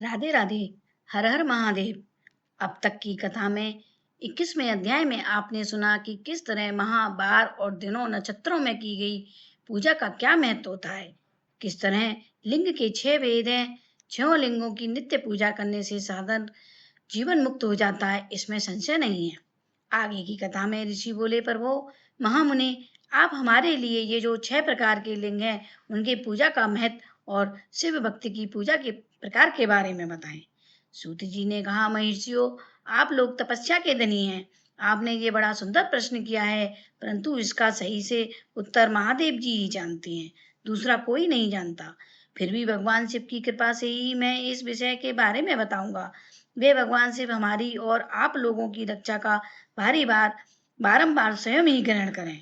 राधे राधे। हर हर महादेव। अब तक की कथा में 21वें अध्याय में आपने सुना कि किस तरह माह, बार और दिनों, नक्षत्रों में की गई पूजा का क्या महत्व होता है। किस तरह लिंग के 6 भेद हैं। 6 लिंगों की नित्य पूजा करने से साधन जीवन मुक्त हो जाता है, इसमें संशय नहीं है। आगे की कथा में ऋषि बोले, प्रभु महामुनि, आप हमारे लिए ये जो 6 प्रकार के लिंग हैं उनके पूजा का महत्व और शिव भक्ति की पूजा के प्रकार के बारे में बताएं। सूत जी ने कहा, महर्षियों, आप लोग तपस्या के धनी हैं। आपने ये बड़ा सुंदर प्रश्न किया है, परंतु इसका सही से उत्तर महादेव जी ही जानते हैं, दूसरा कोई नहीं जानता। फिर भी भगवान शिव की कृपा से ही मैं इस विषय के बारे में बताऊंगा। वे भगवान शिव हमारी और आप लोगों की रक्षा का बारंबार स्वयं ही ग्रहण करें।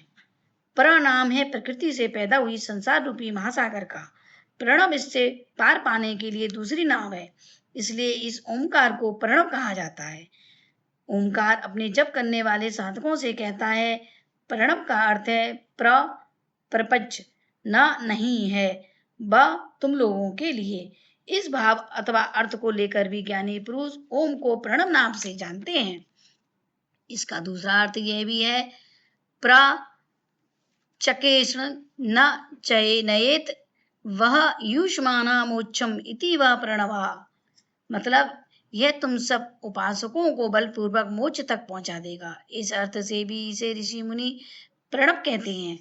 प्र नाम है प्रकृति से पैदा हुई संसार रूपी महासागर का। प्रणव इससे पार पाने के लिए दूसरी नाव है, इसलिए इस ओंकार को प्रणव कहा जाता है। ओंकार अपने जप करने वाले साधकों से कहता है। प्रणव का अर्थ है प्रपंच, न नहीं है, ब तुम लोगों के लिए। इस भाव अथवा अर्थ को लेकर भी ज्ञानी पुरुष ओम को प्रणव नाम से जानते हैं। इसका दूसरा अर्थ यह भी है, प्र चकेष्ण न चयनयेत वह युष्मानामोक्षम इति वह प्रणवा। मतलब यह तुम सब उपासकों को बलपूर्वक मोक्ष तक पहुंचा देगा। इस अर्थ से भी इसे ऋषि मुनि प्रणव कहते हैं।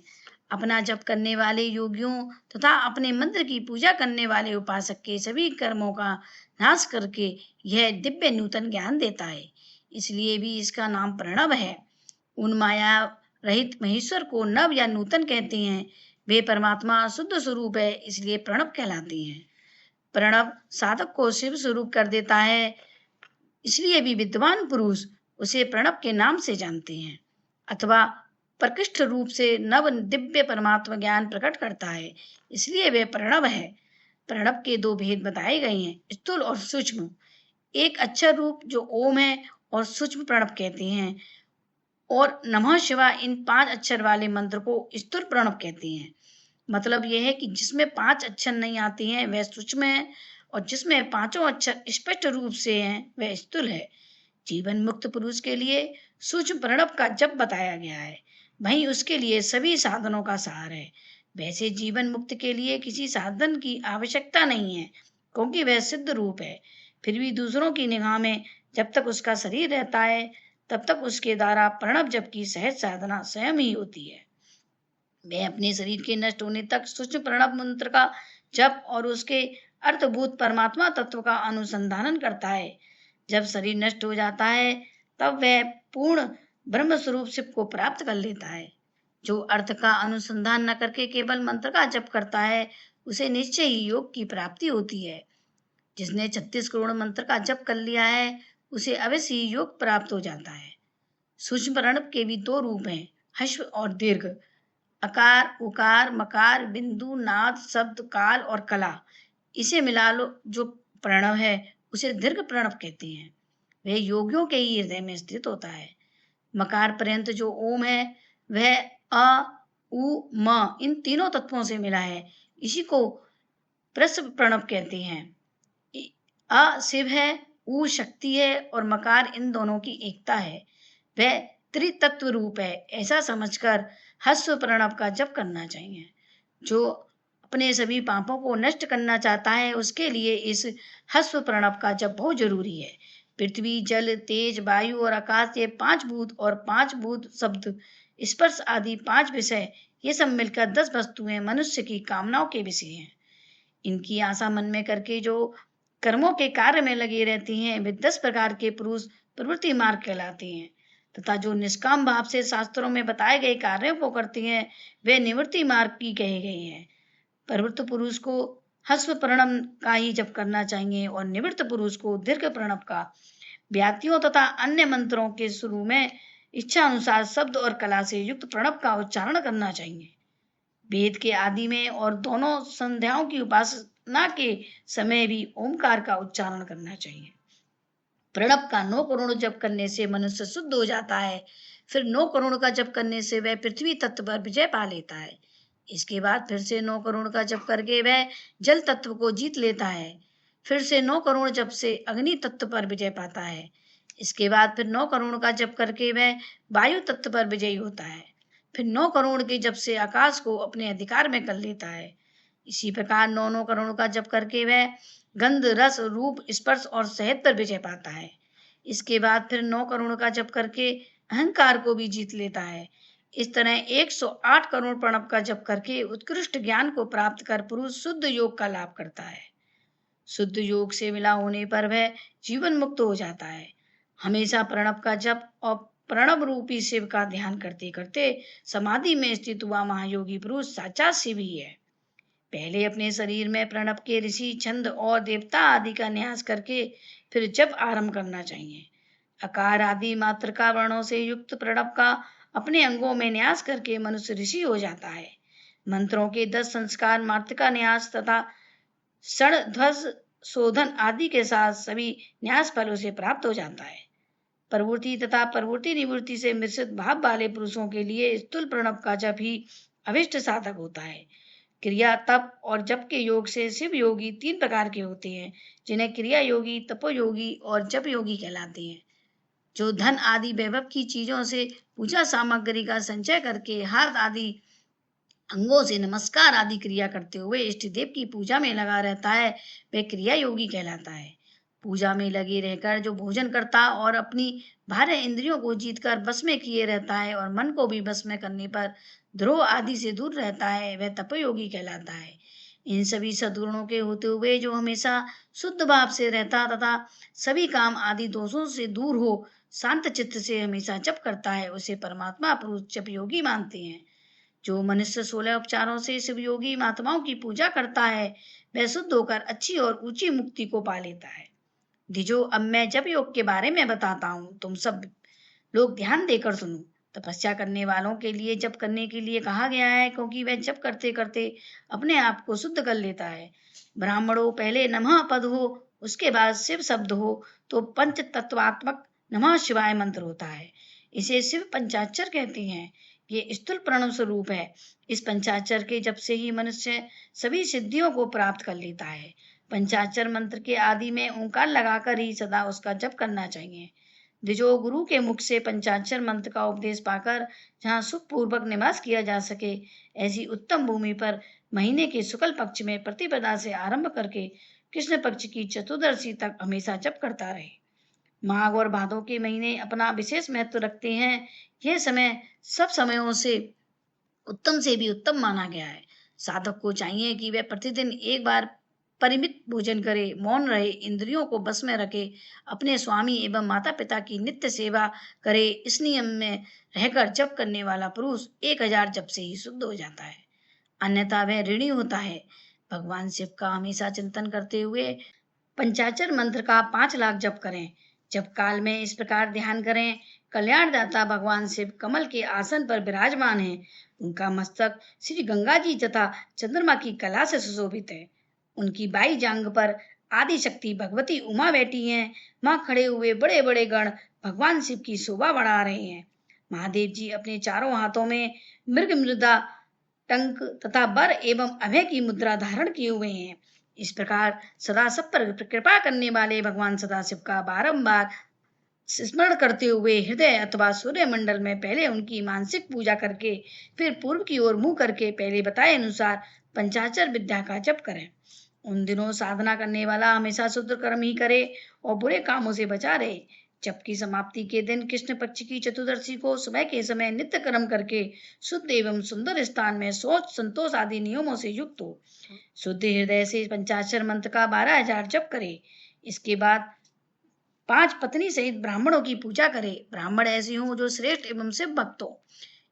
अपना जप करने वाले योगियों तथा अपने मंत्र की पूजा करने वाले उपासक के सभी कर्मों का नाश करके यह दिव्य नूतन ज्ञान देता है, इसलिए भी इसका नाम प्रणव है। उन माया रहित महेश्वर को नव या नूतन कहते हैं। वे परमात्मा शुद्ध स्वरूप है, इसलिए प्रणव कहलाते हैं। प्रणव साधक को शिव स्वरूप कर देता है, इसलिए भी विद्वान पुरुष उसे प्रणव के नाम से जानते हैं, अथवा प्रकृष्ट रूप से नव दिव्य परमात्मा ज्ञान प्रकट करता है, इसलिए वह प्रणव है। प्रणव के 2 भेद बताए गए हैं, स्थूल और सूक्ष्म। एक अक्षर रूप जो ओम है और सूक्ष्म प्रणव कहते हैं, और नमः शिवाय इन 5 अक्षर वाले मंत्र को स्थूल प्रणव कहते हैं। मतलब यह है कि जिसमें 5 अक्षर नहीं आते हैं वह सूक्ष्म है, और जिसमें 5 अक्षर स्पष्ट रूप से हैं वह स्थूल है। जीवन मुक्त पुरुष के लिए सूक्ष्म प्रणव का जप बताया गया है, वहीं उसके लिए सभी साधनों का सार है। वैसे जीवन मुक्त के लिए किसी साधन की आवश्यकता नहीं है, क्योंकि वह सिद्ध रूप है। फिर भी दूसरों की निगाह में जब तक उसका शरीर रहता है तब तक उसके द्वारा प्रणव जप की सहज साधना स्वयं ही होती है। वह अपने शरीर के नष्ट होने तक सूक्ष्म प्रणव मंत्र का जप और उसके अर्थभूत परमात्मा तत्व का अनुसंधान करता है। जब शरीर नष्ट हो जाता है तब वह पूर्ण ब्रह्म स्वरूप शिव को प्राप्त कर लेता है। जो अर्थ का अनुसंधान न करके केवल मंत्र का जप करता है उसे निश्चय ही योग की प्राप्ति होती है। जिसने 36 करोड़ मंत्र का जप कर लिया है उसे अवश्य ही योग प्राप्त हो जाता है। सूक्ष्म प्रणव के भी 2 रूप हैं, ह्रस्व और दीर्घ। अकार, उकार, मकार, बिंदु, नाद, शब्द, काल और कला, इसे मिला लो जो प्रणव है उसे दीर्घ प्रणव कहते हैं। वह योगियों के ही हृदय में स्थित होता है। मकार पर्यंत जो ओम है वह अ, उ, म इन तीनों तत्वों से मिला है, इसी को प्रसव प्रणव कहते हैं। अ शिव है, उ शक्ति है और मकार इन दोनों की एकता है। वह त्रितत्व रूप है, ऐसा समझकर ह्रस्व प्रणव का जप करना चाहिए। जो अपने सभी पापों को नष्ट करना चाहता है उसके लिए इस ह्रस्व प्रणव का जप बहुत जरूरी है। पृथ्वी, जल, तेज, वायु और आकाश, ये 5 भूत और 5 भूत शब्द, स्पर्श आदि 5 विषय, ये सब मिलकर 10 वस्तुएं मनुष्य की कामनाओं के विषय हैं। इनकी आशा मन में करके जो कर्मों के कार्य में लगे रहते हैं वे 10 प्रकार के पुरुष प्रवृत्ति मार्ग कहलाते हैं, तथा जो निष्काम भाव से शास्त्रों में बताए गए कार्यों को करते हैं वे निवृत्ति मार्ग की कहे गए हैं। प्रवृत्त पुरुष को ह्रस्व प्रणव का ही जप करना चाहिए और निवृत्त पुरुष को दीर्घ प्रणव का। व्यातियों तथा अन्य मंत्रों के शुरू में इच्छा अनुसार शब्द और कला से युक्त प्रणव का उच्चारण करना चाहिए। वेद के आदि में और दोनों संध्याओं की उपासना के समय भी ओंकार का उच्चारण करना चाहिए। प्रणव का 9 करोड़ जप करने से मनुष्य शुद्ध हो जाता है। फिर 9 करोड़ का जप करने से वह पृथ्वी तत्व पर विजय पा लेता है। इसके बाद फिर से 9 करोड़ का जप करके वह जल तत्व को जीत लेता है। फिर से 9 करोड़ जप से अग्नि तत्व पर विजय पाता है। इसके बाद फिर 9 करोड़ का जप करके वह वायु तत्व पर विजयी होता है। फिर 9 करोड़ के जप से आकाश को अपने अधिकार में कर लेता है। इसी प्रकार 9 करोड़ का जप करके वह गंध, रस, रूप, स्पर्श और शहद पर विजय पाता है। इसके बाद फिर 9 करोड़ का जप करके अहंकार को भी जीत लेता है। इस तरह 108 करोड़ प्रणव का जप करके उत्कृष्ट ज्ञान को प्राप्त कर पुरुष शुद्ध योग का लाभ करता है। शुद्ध योग से मिला होने पर वह जीवन मुक्त हो जाता है। हमेशा प्रणव का जप और प्रणव रूपी शिव का ध्यान करते करते समाधि में स्थित हुआ महायोगी पुरुष साक्षात शिव ही है। पहले अपने शरीर में प्रणव के ऋषि, छंद और देवता आदि का न्यास करके फिर जप आरंभ करना चाहिए। अकार आदि मात्रका वर्णों से युक्त प्रणव का अपने अंगों में न्यास करके मनुष्य ऋषि हो जाता है। मंत्रों के 10 संस्कार मात्रका न्यास तथा षण ध्वज शोधन आदि के साथ सभी न्यास फलों से प्राप्त हो जाता है। प्रवृत्ति तथा प्रवृत्ति निवृत्ति से मिश्रित भाव वाले पुरुषों के लिए स्थूल प्रणव का जप ही अभिष्ट साधक होता है। क्रिया, तप और जप के योग से शिव योगी 3 प्रकार के होते हैं, जिन्हें क्रिया योगी, तपोयोगी और जप योगी कहलाते हैं। जो धन आदि वैभव की चीजों से पूजा सामग्री का संचय करके हाथ आदि अंगों से नमस्कार आदि क्रिया करते हुए इष्ट देव की पूजा में लगा रहता है, वह क्रिया योगी कहलाता है। पूजा में लगे रहकर जो भोजन करता और अपनी बाह्य इंद्रियों को जीतकर बस में किए रहता है और मन को भी बस में करने पर द्रोह आदि से दूर रहता है, वह तपयोगी कहलाता है। इन सभी सद्गुणों के होते हुए जो हमेशा शुद्ध भाव से रहता तथा सभी काम आदि दोषों से दूर हो शांत चित्त से हमेशा जप करता है, उसे परमात्मा पुरुष जप योगी मानते हैं। जो मनुष्य 16 उपचारों से शिव योगी महात्माओं की पूजा करता है, वह शुद्ध होकर अच्छी और ऊंची मुक्ति को पा लेता है। द्विजो, अब मैं जप योग के बारे में बताता हूँ, तुम सब लोग ध्यान देकर सुनो। तपस्या करने वालों के लिए जप करने के लिए कहा गया है, क्योंकि वह जप करते करते अपने आप को शुद्ध कर लेता है। ब्राह्मणों, पहले नमः पद हो, उसके बाद शिव शब्द हो तो पंच तत्वात्मक नमः शिवाय मंत्र होता है। इसे शिव पंचाक्षर कहते हैं। ये स्थूल प्रणव स्वरूप है। इस पंचाक्षर के जप से ही मनुष्य सभी सिद्धियों को प्राप्त कर लेता है। पंचाक्षर मंत्र के आदि में ओंकार लगाकर ही सदा उसका जप करना चाहिए। द्विजो, गुरु के मुख से पंचाक्षर मंत्र का उपदेश पाकर जहाँ सुख पूर्वक निवास किया जा सके, ऐसी उत्तम भूमि पर महीने के शुक्ल पक्ष में प्रतिपदा से आरंभ करके कृष्ण पक्ष की चतुर्दशी तक हमेशा जप करता रहे। माघ और भादों के महीने अपना विशेष महत्व रखते हैं। यह समय सब समयों से उत्तम से भी उत्तम माना गया है। साधक को चाहिए कि वह प्रतिदिन एक बार परिमित भोजन करे, मौन रहे, इंद्रियों को बस में रखे, अपने स्वामी एवं माता पिता की नित्य सेवा करे। इस नियम में रहकर जप करने वाला पुरुष 1000 जप से ही शुद्ध हो जाता है, अन्यथा वह ऋणी होता है। भगवान शिव का हमेशा चिंतन करते हुए पंचाक्षर मंत्र का 5 लाख जप करें। जप काल में इस प्रकार ध्यान करें, कल्याणदाता भगवान शिव कमल के आसन पर विराजमान हैं। उनका मस्तक श्री गंगा जी तथा चंद्रमा की कला से सुशोभित है। उनकी बाई जांघ पर आदि शक्ति भगवती उमा बैठी हैं। वहां खड़े हुए बड़े बड़े गण भगवान शिव की शोभा बढ़ा रहे हैं। महादेव जी अपने चारों हाथों में मृग, मृदा, टंक तथा बर एवं अभय की मुद्रा धारण किए हुए हैं। इस प्रकार सदा सब पर कृपा करने वाले भगवान सदाशिव का बारंबार स्मरण करते हुए हृदय अथवा सूर्य मंडल में पहले उनकी मानसिक पूजा करके फिर पूर्व की ओर मुंह करके पहले बताए अनुसार पंचाक्षर विद्या का जप करें। उन दिनों साधना करने वाला हमेशा शुद्ध कर्म ही करे और बुरे कामों से बचा रहे। जप की समाप्ति के दिन कृष्ण पक्ष की चतुर्दशी को सुबह के समय नित्य कर्म करके शुद्ध एवं सुंदर स्थान में सोच, संतोष आदि नियमों से युक्त हो शुद्ध हृदय से पंचाक्षर मंत्र का 12,000 जप करे। इसके बाद 5 पत्नी सहित ब्राह्मणों की पूजा करे। ब्राह्मण ऐसे हों जो श्रेष्ठ एवं शिव भक्त हो।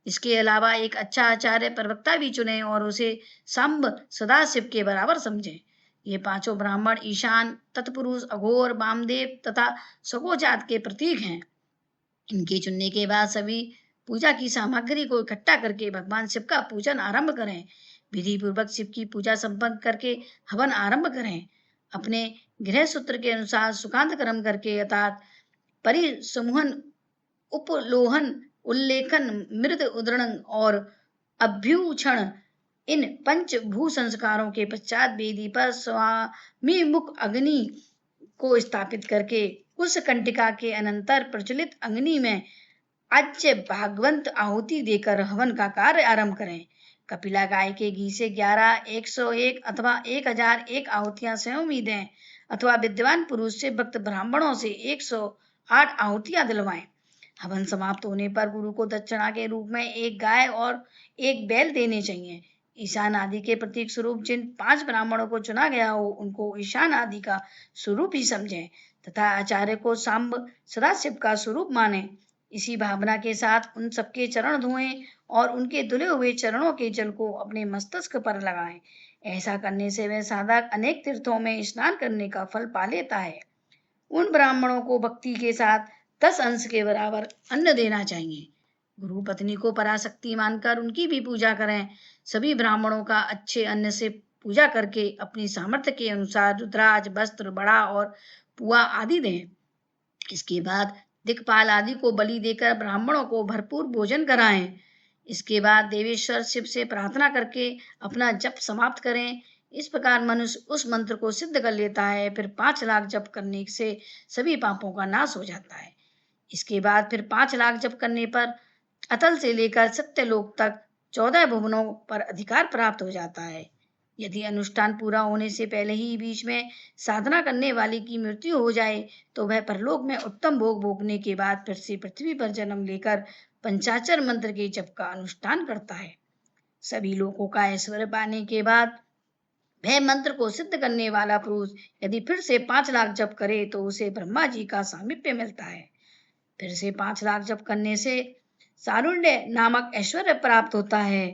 इसके अलावा एक अच्छा आचार्य प्रवक्ता भी चुने और उसे सांब सदा शिव के बराबर समझे। ये 5 ब्राह्मण ईशान, तत्पुरुष, अघोर, वामदेव तथा सगोजात के प्रतीक हैं। इनके चुनने के बाद सभी पूजा की सामग्री को इकट्ठा करके भगवान शिव का पूजन आरंभ करें। विधि पूर्वक शिव की पूजा संपन्न करके हवन आरंभ करें। अपने गृह सूत्र के अनुसार सुकांत कर्म करके अर्थात परिसमूहन, उपलोहन, उल्लेखन, मृद उद्रण और अभ्यूषण इन पंचभू संस्कारों के पश्चात वेदी पर स्वामी मुख अग्नि को स्थापित करके उस कंटिका के अनंतर प्रचलित अग्नि में अच्छे भागवंत आहुति देकर हवन का कार्य आरंभ करें। कपिला गाय के घी से 11, 101 अथवा 1001 आहुतियां स्वयं भी दें अथवा विद्वान पुरुष से भक्त ब्राह्मणों से 108 आहुतियां दिलवाएं। हवन समाप्त होने पर गुरु को दक्षिणा के रूप में एक गाय और एक बैल देने चाहिए। ईशान आदि के प्रतीक स्वरूप जिन 5 ब्राह्मणों को चुना गया हो उनको ईशान आदि का स्वरूप ही समझें तथा आचार्य को सांब सदाशिव का स्वरूप माने। इसी भावना के साथ उन सबके चरण धोएं और उनके धुले हुए चरणों के जल को अपने मस्तक पर लगाएं। ऐसा करने से वह साधक अनेक तीर्थों में स्नान करने का फल पा लेता है। उन ब्राह्मणों को भक्ति के साथ 10 अंश के बराबर अन्न देना चाहिए। गुरु पत्नी को पराशक्ति मानकर उनकी भी पूजा करें। सभी ब्राह्मणों का अच्छे अन्न से पूजा करके अपनी सामर्थ्य के अनुसार रुद्राज, वस्त्र, बड़ा और पुआ आदि दें। इसके बाद दिक्पाल आदि को बलि देकर ब्राह्मणों को भरपूर भोजन कराएं। इसके बाद देवेश्वर शिव से प्रार्थना करके अपना जप समाप्त करें। इस प्रकार मनुष्य उस मंत्र को सिद्ध कर लेता है। फिर 5 लाख जप करने से सभी पापों का नाश हो जाता है। इसके बाद फिर 5 लाख जप करने पर अतल से लेकर सत्यलोक तक 14 भुवनों पर अधिकार प्राप्त हो जाता है। यदि अनुष्ठान पूरा होने से पहले ही बीच में साधना करने वाले की मृत्यु हो जाए तो वह परलोक में उत्तम भोग भोगने के बाद फिर से पृथ्वी पर जन्म लेकर पंचाक्षर मंत्र के जप का अनुष्ठान करता है। सभी लोगों का ऐश्वर्य पाने के बाद वह मंत्र को सिद्ध करने वाला पुरुष यदि फिर से 5 लाख जप करे तो उसे ब्रह्मा जी का सामीप्य मिलता है। फिर से 5 लाख जप करने से सारुण्य नामक ऐश्वर्य प्राप्त होता है।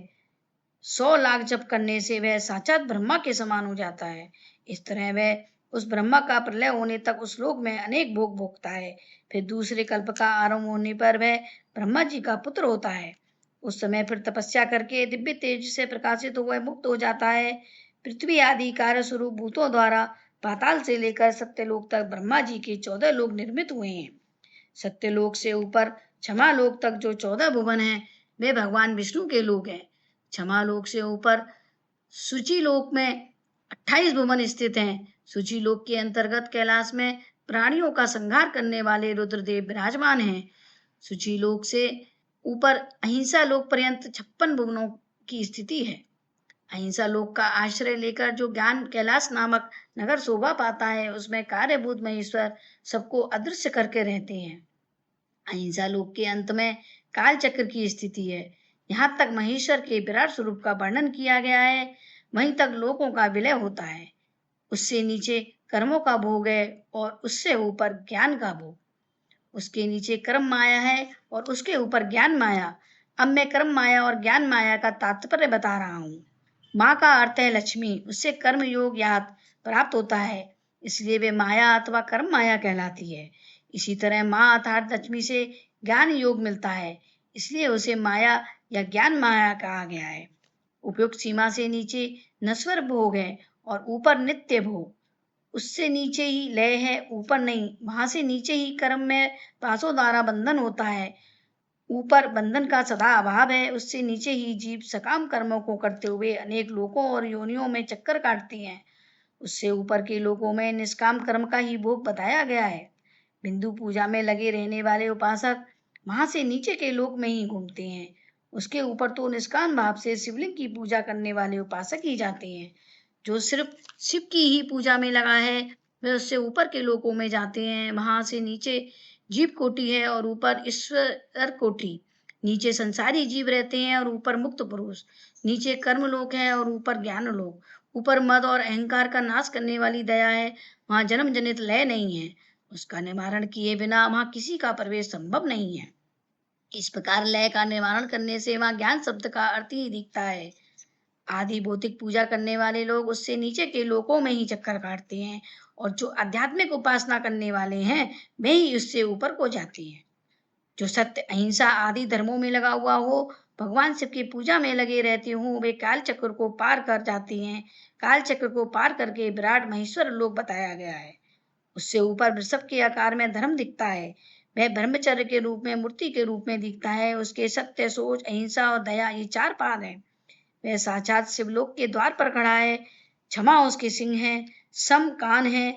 100 लाख जप करने से वह साक्षात ब्रह्मा के समान हो जाता है। इस तरह वह उस ब्रह्मा का प्रलय होने तक उस लोक में अनेक भोग भोगता है। फिर दूसरे कल्प का आरंभ होने पर वह ब्रह्मा जी का पुत्र होता है। उस समय फिर तपस्या करके दिव्य तेज से प्रकाशित हुआ मुक्त हो जाता है। पृथ्वी आदि कार्य स्वरूप भूतों द्वारा पाताल से लेकर सत्यलोक तक ब्रह्मा जी के 14 लोक निर्मित हुए हैं। सत्यलोक से ऊपर क्षमा लोक तक जो 14 भुवन हैं वे भगवान विष्णु के लोक हैं। क्षमा लोक से ऊपर सूची लोक में 28 भुवन स्थित हैं। सूची लोक के अंतर्गत कैलाश में प्राणियों का संहार करने वाले रुद्रदेव विराजमान हैं। सूची लोक से ऊपर अहिंसा लोक पर्यंत 56 भुवनों की स्थिति है। अहिंसा लोक का आश्रय लेकर जो ज्ञान कैलाश नामक नगर शोभा पाता है उसमें कार्यभूत महेश्वर सबको अदृश्य करके रहते हैं। अहिंसा लोक के अंत में काल चक्र की स्थिति है। यहाँ तक महेश्वर के विराट स्वरूप का वर्णन किया गया है, वहीं तक लोकों का विलय होता है। उससे नीचे कर्मों का भोग है और उससे ऊपर ज्ञान का भोग। उसके नीचे कर्म माया है और उसके ऊपर ज्ञान माया। अब मैं कर्म माया और ज्ञान माया का तात्पर्य बता रहा हूँ। माँ का अर्थ है लक्ष्मी, उससे कर्म योग याद प्राप्त होता है, इसलिए वे माया अथवा कर्म माया कहलाती है। इसी तरह माँ अर्थात लक्ष्मी से ज्ञान योग मिलता है, इसलिए उसे माया या ज्ञान माया कहा गया है। उपयुक्त सीमा से नीचे नश्वर भोग है और ऊपर नित्य भोग। उससे नीचे ही लय है, ऊपर नहीं। वहां से नीचे ही कर्म में पासों द्वारा बंधन होता है, ऊपर बंधन का सदा अभाव है। उससे नीचे ही जीव सकाम कर्मों को करते हुए अनेक लोकों और योनियों में चक्कर काटती हैं। उससे ऊपर के लोकों में निष्काम कर्म का ही भोग बताया गया है। बिंदु पूजा में लगे रहने वाले उपासक वहां से नीचे के लोक में ही घूमते हैं। उसके ऊपर तो निष्काम भाव से शिवलिंग की पूजा करने वाले उपासक ही जाते हैं। जो सिर्फ शिव की ही पूजा में लगा है वे उससे ऊपर के लोकों में जाते हैं। वहां से नीचे जीव कोटि है और ऊपर ईश्वर कोटि। नीचे संसारी जीव रहते हैं और ऊपर मुक्त पुरुष। नीचे कर्म लोक है और ऊपर ज्ञान लोक। ऊपर मद और अहंकार का नाश करने वाली दया है, वहां जन्म जनित लय नहीं है। उसका निवारण किए बिना वहां किसी का प्रवेश संभव नहीं है। इस प्रकार लय का निवारण करने से वहां ज्ञान शब्द का अर्थ ही दिखता है। आदि भौतिक पूजा करने वाले लोग उससे नीचे के लोकों में ही चक्कर काटते हैं और जो आध्यात्मिक उपासना करने वाले हैं वे ही उससे ऊपर को जाते हैं। जो सत्य अहिंसा आदि धर्मों में लगा हुआ हो, भगवान शिव की पूजा में लगे रहते हों, वे काल चक्र को पार कर जाते हैं। काल चक्र को पार करके विराट महेश्वर लोक बताया गया है। उससे ऊपर वृषभ के आकार में धर्म दिखता है। वह ब्रह्मचर्य के रूप में मूर्ति के रूप में दिखता है। उसके सत्य, सोच, अहिंसा और दया ये 4 पाद हैं। वह साक्षात शिवलोक के द्वार पर खड़ा है। क्षमा उसके सिंह हैं, सम कान है,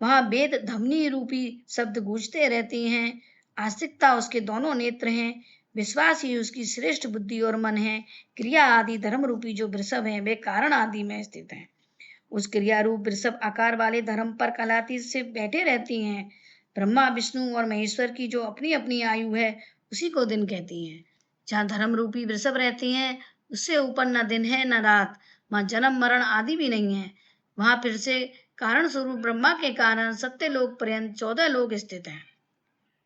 वहां वेद धमनी रूपी शब्द गूंजते रहते हैं। आस्तिकता उसके दोनों नेत्र हैं, विश्वास ही उसकी श्रेष्ठ बुद्धि और मन है। क्रिया आदि धर्म रूपी जो वृषभ है वे कारण आदि में स्थित हैं। उस क्रिया रूप वृषभ आकार वाले धर्म पर कलातीत से बैठे रहती हैं। ब्रह्मा विष्णु और महेश्वर की जो अपनी अपनी आयु है उसी को दिन कहती हैं। जहाँ धर्म रूपी वृषभ रहती हैं उससे ऊपर न दिन है न रात, वहाँ जन्म मरण आदि भी नहीं है। वहां फिर से कारण स्वरूप ब्रह्मा के कारण सत्य लोक पर्यंत 14 लोक स्थित हैं।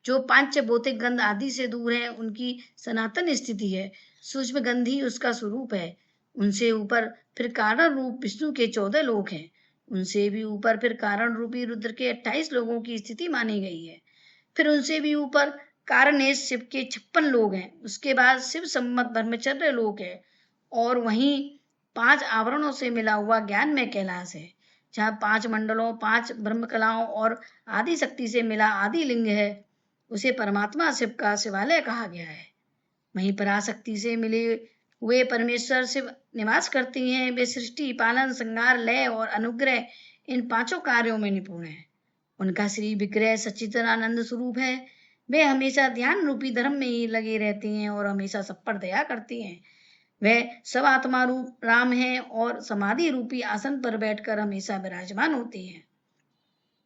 जो पांच भौतिक गंध आदि से दूर है उनकी सनातन स्थिति है। सूक्ष्म गंध ही उसका स्वरूप है। उनसे ऊपर फिर कारण रूप विष्णु के 14 लोक हैं। उनसे भी ऊपर फिर कारण रूपी रुद्र के 28 लोगों की स्थिति मानी गई है। फिर उनसे भी ऊपर कारणेश शिव के 56 लोग हैं। उसके बाद शिव सम्मत ब्रह्मचर्य लोक है और वहीं 5 आवरणों से मिला हुआ ज्ञान में कैलाश है। जहाँ 5 मंडलों 5 ब्रह्म कलाओं और आदि शक्ति से मिला आदि लिंग है उसे परमात्मा शिव का शिवालय कहा गया है। वहीं पराशक्ति से मिले हुए परमेश्वर शिव निवास करती हैं। वे सृष्टि पालन संहार लय और अनुग्रह इन 5 कार्यों में निपुण हैं। उनका श्री विग्रह सच्चिदानंद स्वरूप है। वे हमेशा ध्यान रूपी धर्म में ही लगे रहती हैं और हमेशा सब पर दया करती हैं। वह सब आत्मा रूप राम है और समाधि रूपी आसन पर बैठकर हमेशा विराजमान होती हैं।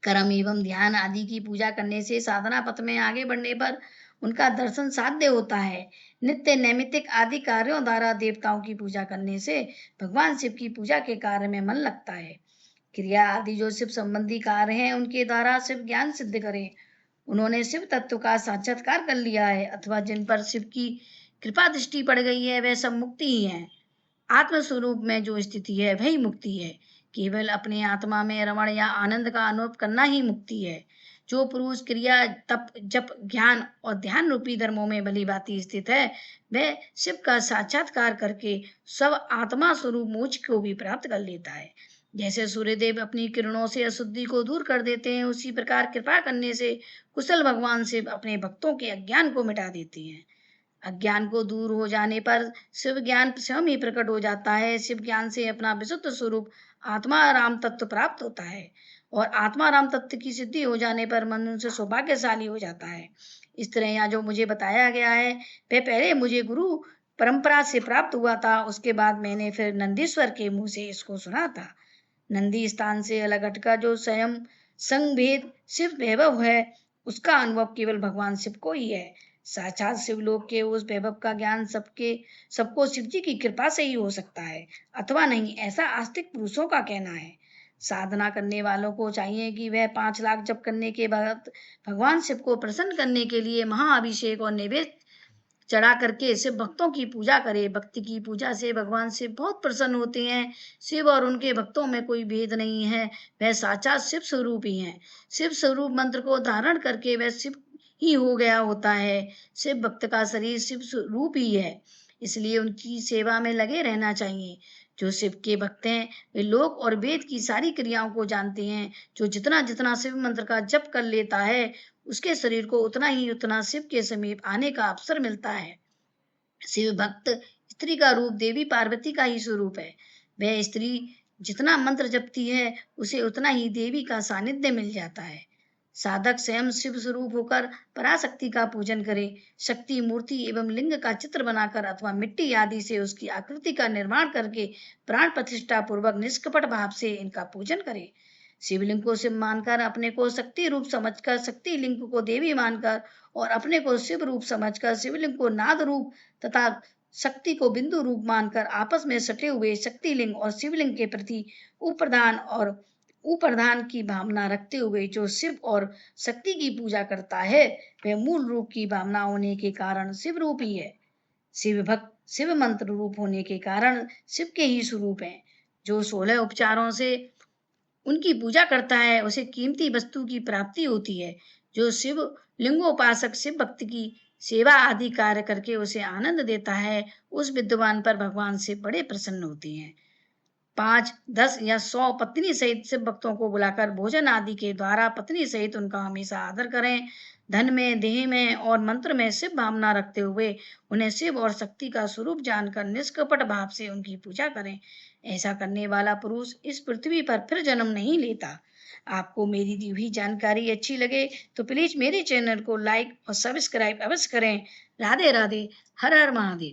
कर्म एवं ध्यान आदि की पूजा करने से साधना पथ में आगे बढ़ने पर उनका दर्शन साध्य होता है। नित्य नैमित्तिक आदि कार्यों द्वारा देवताओं की पूजा करने से भगवान शिव की पूजा के कार्य में मन लगता है। क्रिया आदि जो शिव संबंधी कार्य हैं उनके द्वारा शिव ज्ञान सिद्ध करें। उन्होंने शिव तत्व का साक्षात्कार कर लिया है अथवा जिन पर शिव की कृपा दृष्टि पड़ गई है वह सब मुक्ति ही है। आत्मस्वरूप में जो स्थिति है वही मुक्ति है। केवल अपने आत्मा में रमण या आनंद का अनुभव करना ही मुक्ति है। जो पुरुष क्रिया तप जप ज्ञान और ध्यान रूपी धर्मों में भली भांति स्थित है वह शिव का साक्षात्कार करके सब आत्मा स्वरूप मोक्ष को भी प्राप्त कर लेता है। जैसे सूर्यदेव अपनी किरणों से अशुद्धि को दूर कर देते हैं उसी प्रकार कृपा करने से कुशल भगवान शिव अपने भक्तों के अज्ञान को मिटा देते हैं। अज्ञान को दूर हो जाने पर शिव ज्ञान स्वयं ही प्रकट हो जाता है। शिव ज्ञान से अपना विशुद्ध स्वरूप आत्मा राम तत्व प्राप्त होता है और आत्मा राम तत्व की सिद्धि हो जाने पर मनुष्य सौभाग्यशाली हो जाता है। इस तरह यहाँ जो मुझे बताया गया है वह पहले मुझे गुरु परंपरा से प्राप्त हुआ था। उसके बाद मैंने फिर नंदीश्वर के मुंह से इसको सुना था। नंदी स्थान से अलग हटकर जो स्वयं संग भेद शिव वैभव है उसका अनुभव केवल भगवान शिव को ही है। साक्षात शिवलोक के उस वैभव का ज्ञान सबको शिव जी की कृपा से ही हो सकता है अथवा नहीं, ऐसा आस्तिक पुरुषों का कहना है। साधना करने वालों को चाहिए कि वह 5 लाख जप करने के बाद भगवान शिव को प्रसन्न करने के लिए महाअभिषेक और नैवेद्य चढ़ा करके शिव भक्तों की पूजा करे। भक्ति की पूजा से भगवान शिव बहुत प्रसन्न होते हैं। शिव और उनके भक्तों में कोई भेद नहीं है, वह साक्षात शिव स्वरूप ही हैं। शिव स्वरूप मंत्र को धारण करके वह शिव ही हो गया होता है। शिव भक्त का शरीर शिव स्वरूप ही है, इसलिए उनकी सेवा में लगे रहना चाहिए। जो शिव के भक्त हैं वे लोक और वेद की सारी क्रियाओं को जानते हैं। जो जितना जितना शिव मंत्र का जप कर लेता है उसके शरीर को उतना शिव के समीप आने का अवसर मिलता है। शिव भक्त स्त्री का रूप देवी पार्वती का ही स्वरूप है। वह स्त्री जितना मंत्र जपती है उसे उतना ही देवी का सानिध्य मिल जाता है। साधक स्वयं शिव स्वरूप होकर पराशक्ति का पूजन करे। शक्ति मूर्ति एवं लिंग का चित्र बनाकर अथवा मिट्टी आदि से उसकी आकृति का निर्माण करके प्राण प्रतिष्ठा पूर्वक निष्कपट भाव से इनका पूजन करे। शिवलिंग को शिव मानकर अपने को शक्ति रूप समझकर शक्ति लिंग को देवी मानकर और अपने को शिव रूप समझकर शिवलिंग को नाद रूप तथा शक्ति को बिंदु रूप मानकर आपस में सटे हुए शक्तिलिंग और शिवलिंग के प्रति उप्रधान की भावना रखते हुए जो शिव और शक्ति की पूजा करता है वह मूल रूप की भावना होने के कारण शिव रूप ही है। शिव भक्त शिव मंत्र रूप होने के कारण शिव के ही स्वरूप हैं। जो 16 उपचारों से उनकी पूजा करता है उसे कीमती वस्तु की प्राप्ति होती है। जो शिव लिंगोपासक शिव भक्त की सेवा आदि कार्य करके उसे आनंद देता है उस विद्वान पर भगवान से बड़े प्रसन्न होते हैं। 5, 10 या 100 पत्नी सहित शिव भक्तों को बुलाकर भोजन आदि के द्वारा पत्नी सहित उनका हमेशा आदर करें। धन में, देह में और मंत्र में शिव भावना रखते हुए उन्हें शिव और शक्ति का स्वरूप जानकर निष्कपट भाव से उनकी पूजा करें। ऐसा करने वाला पुरुष इस पृथ्वी पर फिर जन्म नहीं लेता। आपको मेरी दी हुई जानकारी अच्छी लगे तो प्लीज मेरे चैनल को लाइक और सब्सक्राइब अवश्य करें। राधे राधे, हर हर महादेव।